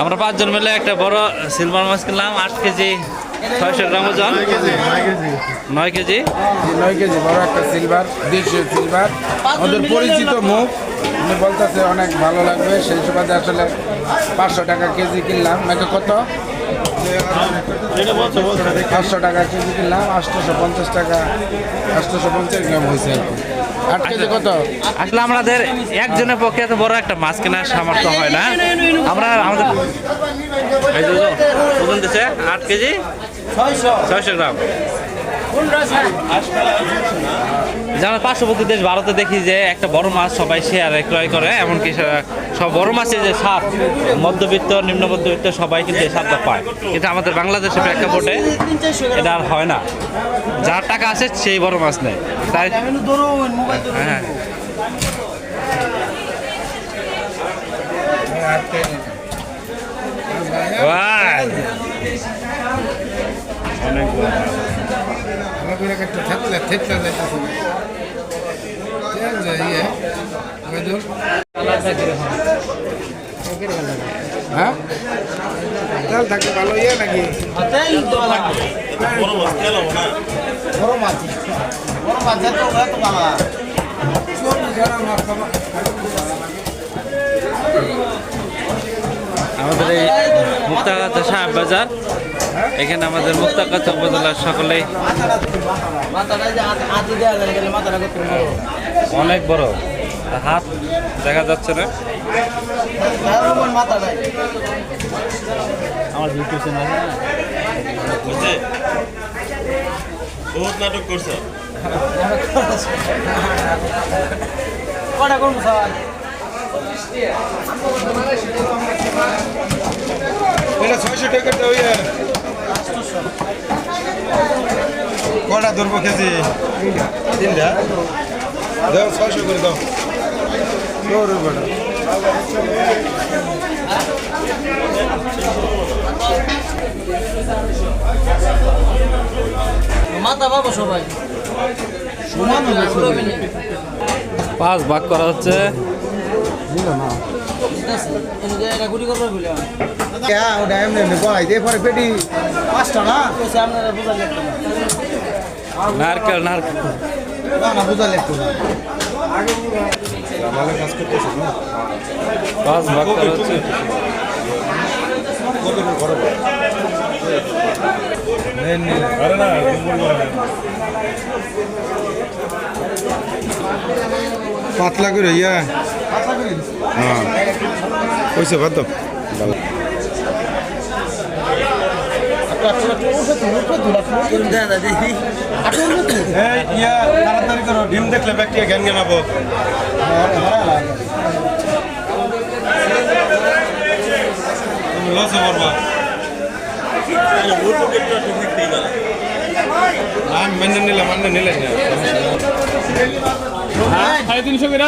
আমরা 5 জন মিলে একটা বড় সিলভার মাছ কিনলাম 8 কেজি 600 গ্রাম ওজন 9 কেজি বড় একটা সিলভার দেশীয় সিলভার আমাদের পরিচিত মুখ উনি বলতেছে অনেক ভালো লাগবে সেই সুবাদে আসলে 500 টাকা কেজি কিনলাম নাকি কত 500 টাকা কেজি কিনলাম 850 টাকা 850 গ্রাম হয়েছে আর কি 8 কেজি কত আসলে আমাদের একজনের পক্ষে এত বড় একটা মাছ কেনার সামর্থ্য হয় না আমরা আমাদের ওজন দিচ্ছে 8 কেজি 600 গ্রাম যেমন পার্শ্ববর্তী দেশ ভারতে দেখি যে একটা বড় মাছ সবাই শেয়ারে ক্রয় করে এমনকি সব বড় মাছের যে স্বাদ মধ্যবিত্ত নিম্ন মধ্যবিত্ত সবাই কিন্তু এই স্বাদটা পায় কিন্তু আমাদের বাংলাদেশের প্রেক্ষাপটে এটা আর হয় না যার টাকা আছে সেই বড় মাছ নেয় তাই হ্যাঁ হ্যাঁ তেল থাকলে ভালো ইয়ে নাকি আমাদের এই মুক্তাগাছা সাহেব বাজার এখানে আমাদের মুক্তাগাছা উপজেলার সকলেই অনেক বড় হাত দেখা যাচ্ছে না আমার ইউটিউব চ্যানেল বহুত নাটক করছে এটা 600 টাকা দাও ইয়ে কটা ধরবো কেজি 3টা দাও 600 করে দাও মাথা পাবো সবাই সমান 5 ভাগ করা হচ্ছে ওটা এমনি গলায় দিয়ে পরে পেটি 5টা না নারকেল নারকেল না বুঝা লাগতো না ভালো কাজ করতেছে না 5 ভাগ করা হচ্ছে পাতলা করে ইয়া হ্যাঁ কইছে বাদ দাও তাড়াতাড়ি করো ডিম দেখলে ব্যাকটিয়া জ্ঞান জ্ঞানাবো লসে পড়বা মান্য নিলাম নিলেন না 350 করে